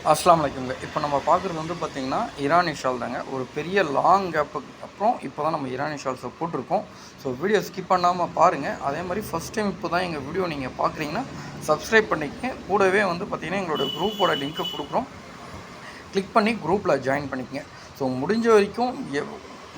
அஸ்ஸலாமு அலைக்கும்ங்க. இப்போ நம்ம பார்க்குறது வந்து பார்த்திங்கன்னா ஈரானி ஷால் தாங்க. ஒரு பெரிய லாங் கேப்புக்கு அப்புறம் இப்போ தான் நம்ம ஈரானி ஷால்ஸை போட்டிருக்கோம். ஸோ வீடியோ ஸ்கிப் பண்ணாமல் பாருங்கள். அதே மாதிரி ஃபஸ்ட் டைம் இப்போ தான் எங்கள் வீடியோ நீங்கள் பார்க்குறீங்கன்னா சப்ஸ்கிரைப் பண்ணிக்கங்க. கூடவே வந்து பார்த்திங்கன்னா எங்களோட குரூப்போட லிங்க்கை கொடுக்குறோம். கிளிக் பண்ணி குரூப்பில் ஜாயின் பண்ணிக்கங்க. ஸோ முடிஞ்ச வரைக்கும்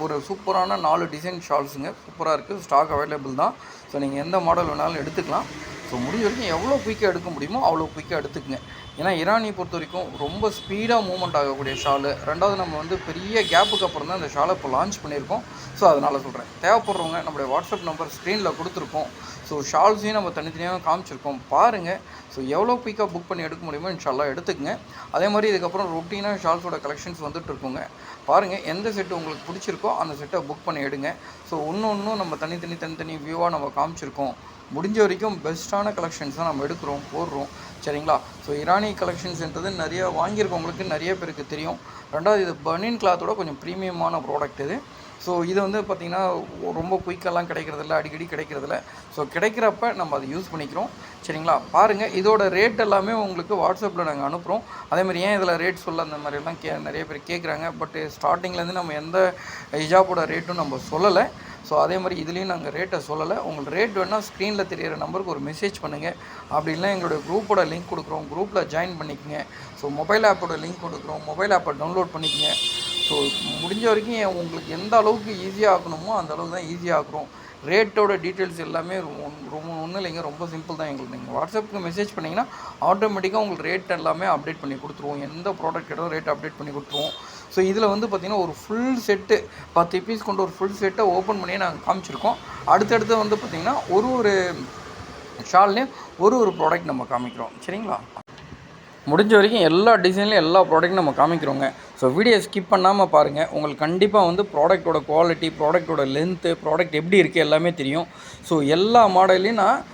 ஒரு சூப்பரான 4 டிசைன் ஷால்ஸுங்க சூப்பராக இருக்குது. ஸ்டாக் அவைலபிள் தான். ஸோ நீங்கள் எந்த மாடல் வேணாலும் எடுத்துக்கலாம். ஸோ முடிஞ்ச வரைக்கும் எவ்வளோ குயிக்காக எடுக்க முடியுமோ அவ்வளோ குயிக்காக எடுத்துக்கங்க. ஏன்னா ஈரானியை பொறுத்த வரைக்கும் ரொம்ப ஸ்பீடாக மூவ்மெண்ட் ஆகக்கூடிய ஷாலு. ரெண்டாவது நம்ம வந்து பெரிய கேப்புக்கு அப்புறம் தான் இந்த ஷாலை இப்போ லான்ச் பண்ணியிருக்கோம். ஸோ அதனால் சொல்கிறேன், தேவைப்படுறவங்க நம்மளுடைய வாட்ஸ்அப் நம்பர் ஸ்க்ரீனில் கொடுத்துருக்கோம். ஸோ ஷால்ஸையும் நம்ம தனித்தனியாக காமிச்சிருக்கோம், பாருங்கள். ஸோ எவ்வளோ குயிக்காக புக் பண்ணி எடுக்க முடியுமோ இன்ஷால்லா எடுத்துக்கங்க. அதே மாதிரி இதுக்கப்புறம் ரொட்டீனாக ஷால்ஸோட கலெக்ஷன்ஸ் வந்துட்டு இருக்குங்க. பாருங்கள், எந்த செட்டு உங்களுக்கு பிடிச்சிருக்கோ அந்த செட்டை புக் பண்ணி எடுங்க. ஸோ ஒன்றும் நம்ம தனித்தனி வியூவாக நம்ம காமிச்சிருக்கோம். முடிஞ்ச வரைக்கும் பெஸ்ட்டான கலெக்ஷன்ஸ் தான் நம்ம எடுக்கிறோம், போடுறோம். சரிங்களா? ஸோ ஈரானி கலெக்ஷன்ஸ்ன்றது நிறையா வாங்கியிருக்கவங்களுக்கு நிறைய பேருக்கு தெரியும். ரெண்டாவது இது பனியன் கிளாத்தோட கொஞ்சம் ப்ரீமியமான ப்ராடக்ட் இது. ஸோ இது வந்து பார்த்திங்கன்னா ரொம்ப குயிக்கெல்லாம் கிடைக்கிறதில்ல, அடிக்கடி கிடைக்கிறதில்ல. ஸோ கிடைக்கிறப்ப நம்ம அதை யூஸ் பண்ணிக்கிறோம். சரிங்களா? பாருங்கள், இதோட ரேட் எல்லாமே உங்களுக்கு வாட்ஸ்அப்பில் நாங்கள் அனுப்புகிறோம். அதேமாதிரி ஏன் இதில் ரேட் சொல்ல அந்த மாதிரிலாம் நிறைய பேர் கேட்குறாங்க. பட் ஸ்டார்டிங்லேருந்து நம்ம எந்த ஹிஜாபோட ரேட்டும் நம்ம சொல்லலை. ஸோ அதே மாதிரி இதுலேயும் நாங்கள் ரேட்டை சொல்லலை. உங்களுக்கு ரேட் வேணால் ஸ்க்ரீனில் தெரியிற நம்பருக்கு ஒரு மெசேஜ் பண்ணுங்கள். அப்படி இல்லை எங்களுடைய குரூப்போட லிங்க் கொடுக்குறோம், குரூப்பில் ஜாயின் பண்ணிக்கங்க. ஸோ மொபைல் ஆப்போட லிங்க் கொடுக்குறோம், மொபைல் ஆப்பை டவுன்லோட் பண்ணிக்கங்க. ஸோ முடிஞ்ச வரைக்கும் உங்களுக்கு எந்த அளவுக்கு ஈஸியாக ஆக்கணுமோ அந்த அளவுக்கு தான் ஈஸியாக ஆக்குறோம். ரேட்டோட டீட்டெயில்ஸ் எல்லாமே ரொம்ப ஒன்றும் இல்லைங்க, ரொம்ப சிம்பிள் தான். எங்களுக்கு நீங்கள் வாட்ஸ்அப்புக்கு மெசேஜ் பண்ணிங்கன்னா ஆட்டோமேட்டிக்காக உங்களுக்கு ரேட் எல்லாமே அப்டேட் பண்ணி கொடுத்துருவோம். எந்த ப்ராடக்ட் கேட்டாலும் ரேட் அப்டேட் பண்ணி கொடுத்துருவோம். ஸோ இதில் வந்து பார்த்திங்கன்னா ஒரு ஃபுல் செட்டு 10 பீஸ் கொண்டு ஒரு ஃபுல் செட்டை ஓப்பன் பண்ணியே நாங்கள் காமிச்சிருக்கோம். அடுத்தடுத்து வந்து பார்த்திங்கன்னா ஒரு ஷால்லையும் ஒரு ப்ராடக்ட் நம்ம காமிக்கிறோம். சரிங்களா? முடிஞ்ச வரைக்கும் எல்லா டிசைன்லையும் எல்லா ப்ராடக்ட்டும் நம்ம காமிக்கிறோங்க. ஸோ வீடியோ ஸ்கிப் பண்ணாமல் பாருங்கள். உங்களுக்கு கண்டிப்பாக வந்து ப்ராடக்ட்டோட குவாலிட்டி, ப்ராடக்ட்டோட லென்த்து, ப்ராடக்ட் எப்படி இருக்குது எல்லாமே தெரியும். ஸோ எல்லா மாடல்லையும் நான்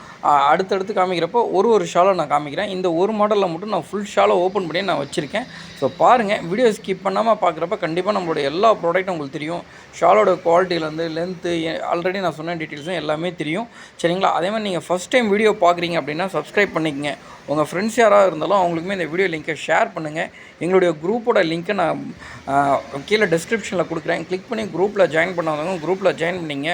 அடுத்தடுத்து காமிக்கிறப்போ ஒரு ஷாலை நான் காமிக்கிறேன். இந்த ஒரு மாடலில் மட்டும் நான் ஃபுல் ஷாலை ஓப்பன் பண்ணி நான் வச்சுருக்கேன். ஸோ பாருங்கள், வீடியோ ஸ்கிப் பண்ணாமல் பார்க்குறப்ப கண்டிப்பாக நம்மளோட எல்லா ப்ராடக்ட்டும் உங்களுக்கு தெரியும். ஷாலோட குவாலிட்டியிலேருந்து லென்த்து ஆல்ரெடி நான் சொன்ன டீட்டெயில்ஸும் எல்லாமே தெரியும். சரிங்களா? அதே மாதிரி நீங்கள் ஃபஸ்ட் டைம் வீடியோ பார்க்குறீங்க அப்படின்னா சப்ஸ்கிரைப் பண்ணிக்கங்க. உங்கள் ஃப்ரெண்ட்ஸ் யாராவது இருந்தாலும் அவங்களுக்குமே இந்த வீடியோ லிங்க்கை ஷேர் பண்ணுங்கள். எங்களுடைய குரூப்போட லிங்க்கை நான் கீழே டிஸ்கிரிப்ஷனில் கொடுக்குறேன். கிளிக் பண்ணி குரூப்பில் ஜாயின் பண்ணாதவங்க குரூப்பில் ஜாயின் பண்ணிங்க.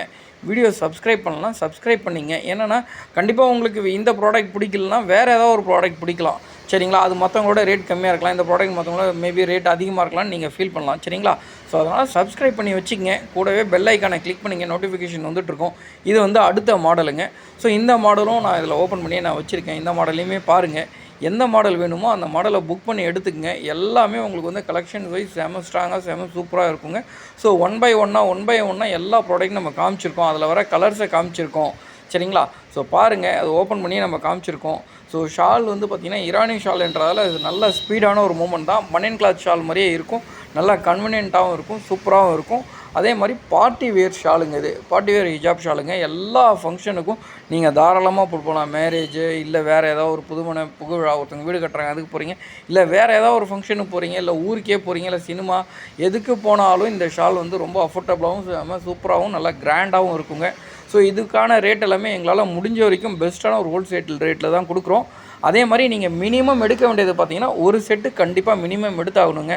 வீடியோ சப்ஸ்கிரைப் பண்ணலாம், சப்ஸ்கிரைப் பண்ணிங்க. ஏன்னா கண்டிப்பாக உங்களுக்கு இந்த ப்ராடக்ட் பிடிக்கலனா வேறு ஏதாவது ஒரு ப்ராடக்ட் பிடிக்கலாம். சரிங்களா? அது மற்றவங்களோட ரேட் கம்மியாக இருக்கலாம், இந்த ப்ராடக்ட் மற்றவங்களோட மேபி ரேட் அதிகமாக இருக்கலாம்னு நீங்கள் ஃபீல் பண்ணலாம். சரிங்களா? ஸோ அதனால் சப்ஸ்கிரைப் பண்ணி வச்சுக்கங்க. கூடவே பெல் ஐக்கானை கிளிக் பண்ணிங்க, நோட்டிஃபிகேஷன் வந்துட்டுருக்கும். இது வந்து அடுத்த மாடலுங்க. ஸோ இந்த மாடலும் நான் இதில் ஓப்பன் பண்ணி நான் வச்சுருக்கேன். இந்த மாடலையுமே பாருங்கள். எந்த மாடல் வேணுமோ அந்த மாடலை புக் பண்ணி எடுத்துக்கங்க. எல்லாமே உங்களுக்கு வந்து கலெக்ஷன் வைஸ் செம ஸ்ட்ராங்காக செம சூப்பராக இருக்குங்க. ஸோ ஒன் பை ஒன்னாக எல்லா ப்ராடக்ட்டும் நம்ம காமிச்சிருக்கோம். அதில் வர கலர்ஸை காமிச்சிருக்கோம். சரிங்களா? ஸோ பாருங்கள், அது ஓப்பன் பண்ணி நம்ம காமிச்சிருக்கோம். ஸோ ஷால் வந்து பார்த்திங்கன்னா ஈரானி ஷால்ன்றதால இது நல்ல ஸ்பீடான ஒரு மூமெண்ட் தான். பனியன் கிளாத் ஷால் மாதிரியே இருக்கும். நல்லா கன்வீனியண்ட்டாகவும் இருக்கும், சூப்பராகவும் இருக்கும். அதே மாதிரி பார்ட்டி வேர் ஷாலுங்க. இது பார்ட்டி வேர் ஹிஜாப் ஷாலுங்க. எல்லா ஃபங்க்ஷனுக்கும் நீங்கள் தாராளமாக போகலாம். மேரேஜு இல்லை வேறு ஏதாவது ஒரு புகுவிழா, ஒருத்தவங்க வீடு கட்டுறாங்க அதுக்கு போகிறீங்க, இல்லை வேறு ஏதாவது ஒரு ஃபங்க்ஷனுக்கு போகிறீங்க, இல்லை ஊருக்கே போகிறீங்க, இல்லை சினிமா எதுக்கு போனாலும் இந்த ஷால் வந்து ரொம்ப அஃபோர்டபுளாகவும் சூப்பராகவும் நல்லா கிராண்டாகவும் இருக்குங்க. ஸோ இதுக்கான ரேட் எல்லாமே எங்களால் முடிஞ்ச வரைக்கும் பெஸ்ட்டான ஒரு ஹோல்சேல் ரேட்டில் தான் கொடுக்குறோம். அதே மாதிரி நீங்கள் மினிமம் எடுக்க வேண்டியது பார்த்தீங்கன்னா ஒரு செட்டு கண்டிப்பாக மினிமம் எடுத்தாகணுங்க.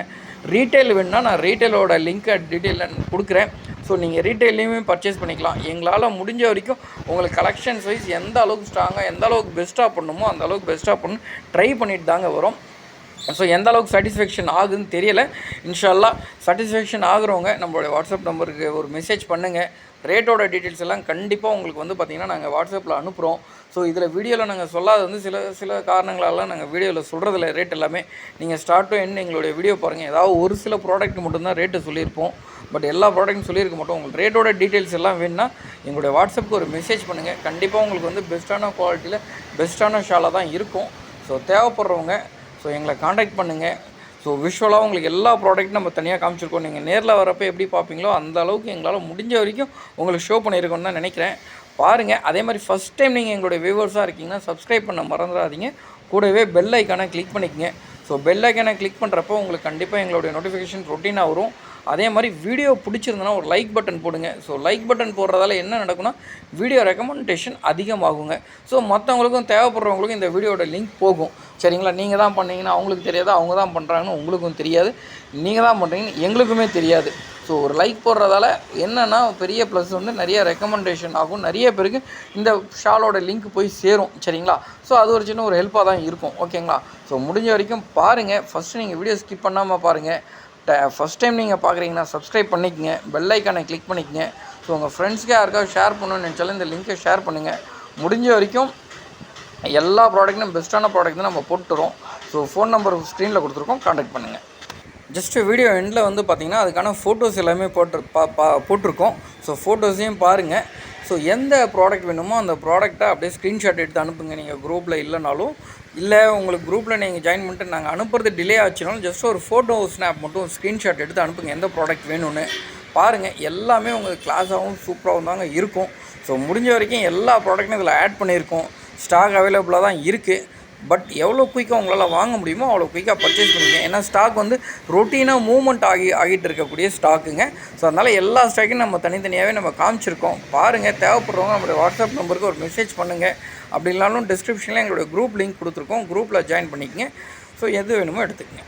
ரீட்டைல் வேணுன்னா நான் ரீட்டைலோட லிங்க்கை டீட்டெயிலில் கொடுக்குறேன். ஸோ நீங்கள் ரீட்டைல்லையுமே பர்ச்சேஸ் பண்ணிக்கலாம். எங்களால் முடிஞ்ச வரைக்கும் உங்களுக்கு கலெக்ஷன்ஸ் வைஸ் எந்த அளவுக்கு ஸ்ட்ராங்காக எந்த அளவுக்கு பெஸ்ட்டாக பண்ணணுமோ அந்த அளவுக்கு பெஸ்ட்டாக பண்ணணும் ட்ரை பண்ணிட்டு தாங்க வரும். ஸோ எந்த அளவுக்கு சாட்டிஸ்ஃபேக்ஷன் ஆகுதுன்னு தெரியலை. இன்ஷால்லா சாட்டிஸ்ஃபேக்ஷன் ஆகுறவங்க நம்மளுடைய வாட்ஸ்அப் நம்பருக்கு ஒரு மெசேஜ் பண்ணுங்கள். ரேட்டோட டீட்டெயில்ஸ் எல்லாம் கண்டிப்பாக உங்களுக்கு வந்து பார்த்திங்கன்னா நாங்கள் வாட்ஸ்அப்பில் அனுப்புகிறோம். ஸோ இதில் வீடியோவில் நாங்கள் சொல்லாத வந்து சில காரணங்களெல்லாம் நாங்கள் வீடியோவில் சொல்கிறதில்ல. ரேட் எல்லாமே நீங்கள் ஸ்டார்ட் டு எண்ட் எங்களுடைய வீடியோ பாருங்கள். ஏதாவது ஒரு சில ப்ராடக்ட் மட்டும்தான் ரேட்டு சொல்லியிருப்போம். பட் எல்லா ப்ராடக்ட்டும் சொல்லியிருக்க மாட்டோம். உங்களுக்கு ரேட்டோட டீட்டெயில்ஸ் எல்லாம் வேணுன்னா எங்களுடைய வாட்ஸ்அப்புக்கு ஒரு மெசேஜ் பண்ணுங்கள். கண்டிப்பாக உங்களுக்கு வந்து பெஸ்ட்டான குவாலிட்டியில் பெஸ்ட்டான ஷாலாக தான் இருக்கும். ஸோ தேவைப்படுறவங்க ஸோ எங்களை காண்டாக்ட் பண்ணுங்கள். ஸோ விஷுவலாக உங்களுக்கு எல்லா ப்ராடக்ட்டும் நம்ம தனியாக காமிச்சிருக்கோம். நீங்கள் நேரில் வரப்போ எப்படி பார்ப்பீங்களோ அந்த அளவுக்கு எங்களால் முடிஞ்ச வரைக்கும் உங்களுக்கு ஷோ பண்ணியிருக்கோன்னு தான் நினைக்கிறேன். பாருங்கள், அதே மாதிரி ஃபஸ்ட் டைம் நீங்கள் எங்களுடைய வியூவர்ஸாக இருக்கீங்கன்னா சப்ஸ்கிரைப் பண்ண மறந்துடாதீங்க. கூடவே பெல் ஐக்கானை கிளிக் பண்ணிக்கங்க. ஸோ பெல் ஐக்கானை கிளிக் பண்ணுறப்போ உங்களுக்கு கண்டிப்பாக எங்களுடைய நோட்டிஃபிகேஷன் ரொட்டீனாக வரும். அதே மாதிரி வீடியோ பிடிச்சிருந்தனா ஒரு லைக் பட்டன் போடுங்க. ஸோ லைக் பட்டன் போடுறதால என்ன நடக்கும்னா வீடியோ ரெக்கமெண்டேஷன் அதிகமாகுங்க. ஸோ மற்றவங்களுக்கும் தேவைப்படுறவங்களுக்கும் இந்த வீடியோட லிங்க் போகும். சரிங்களா? நீங்கள் தான் பண்ணீங்கன்னா அவங்களுக்கு தெரியாது, அவங்க தான் பண்ணுறாங்கன்னு உங்களுக்கும் தெரியாது, நீங்கள் தான் பண்ணுறீங்கன்னு எங்களுக்குமே தெரியாது. ஸோ ஒரு லைக் போடுறதால என்னென்னா பெரிய ப்ளஸ் வந்து நிறைய ரெக்கமெண்டேஷன் ஆகும், நிறைய பேருக்கு இந்த ஷாலோட லிங்க் போய் சேரும். சரிங்களா? ஸோ அது ஒரு சின்ன ஒரு ஹெல்ப்பாக தான் இருக்கும். ஓகேங்களா? ஸோ முடிஞ்ச வரைக்கும் பாருங்கள். ஃபஸ்ட்டு நீங்கள் வீடியோ ஸ்கிப் பண்ணாமல் பாருங்கள். ஃபஸ்ட் டைம் நீங்கள் பார்க்குறீங்கன்னா சப்ஸ்கிரைப் பண்ணிக்கங்க, பெல் ஐக்கானை கிளிக் பண்ணிக்கங்க. ஸோ உங்கள் ஃப்ரெண்ட்ஸ்க்கு யாருக்காவது ஷேர் பண்ணணும்னு நினச்சாலும் இந்த லிங்க்கை ஷேர் பண்ணுங்கள். முடிஞ்ச வரைக்கும் எல்லா ப்ராடக்ட்டும் பெஸ்ட்டான ப்ராடக்ட் தான் நம்ம போட்டுறோம். ஸோ ஃபோன் நம்பர் ஸ்க்ரீனில் கொடுத்துருக்கோம், கான்டாக்ட் பண்ணுங்கள். ஜஸ்ட்டு வீடியோ எண்டில் வந்து பார்த்திங்கன்னா அதுக்கான ஃபோட்டோஸ் எல்லாமே போட்டிருக்கோம். ஸோ ஃபோட்டோஸையும் பாருங்கள். ஸோ எந்த ப்ராடக்ட் வேணுமோ அந்த ப்ராடக்ட்டை அப்படியே ஸ்க்ரீன்ஷாட் எடுத்து அனுப்புங்க. நீங்கள் குரூப்பில் இல்லைனாலும், இல்லை உங்களுக்கு குரூப்பில் நீங்கள் ஜாயின் பண்ணிட்டு நாங்கள் அனுப்புறது டிலே ஆச்சுனாலும் ஜஸ்ட் ஒரு ஃபோட்டோ ஸ்னாப் மட்டும் ஸ்க்ரீன்ஷாட் எடுத்து அனுப்புங்க. எந்த ப்ராடக்ட் வேணும்னு பாருங்கள். எல்லாமே உங்களுக்கு கிளாஸாகவும் சூப்பராகவும் தாங்க இருக்கும். ஸோ முடிஞ்ச வரைக்கும் எல்லா ப்ராடக்ட்டும் இதில் ஆட் பண்ணியிருக்கோம். ஸ்டாக் அவைலபிளாக தான் இருக்குது. பட் எவ்வளோ குயிக்காக உங்களால் வாங்க முடியுமோ அவ்வளோ குயிக்காக பர்ச்சேஸ் பண்ணிங்க. ஏன்னா ஸ்டாக் வந்து ரொட்டீனாக மூவ்மெண்ட் ஆகிட்டு இருக்கக்கூடிய ஸ்டாக்குங்க. ஸோ அதனால் எல்லா ஸ்டாக்கையும் நம்ம தனித்தனியாகவே நம்ம காமிச்சிருக்கோம். பாருங்கள். தேவைப்படுறவங்க நம்மளுடைய வாட்ஸ்அப் நம்பருக்கு ஒரு மெசேஜ் பண்ணுங்கள். அப்படி இல்லைனாலும் டிஸ்கிரிப்ஷனில் எங்களுடைய குரூப் லிங்க் கொடுத்துருக்கோம். குரூப்பில் ஜாயின் பண்ணிக்கங்க. ஸோ எது வேணுமோ எடுத்துக்கங்க.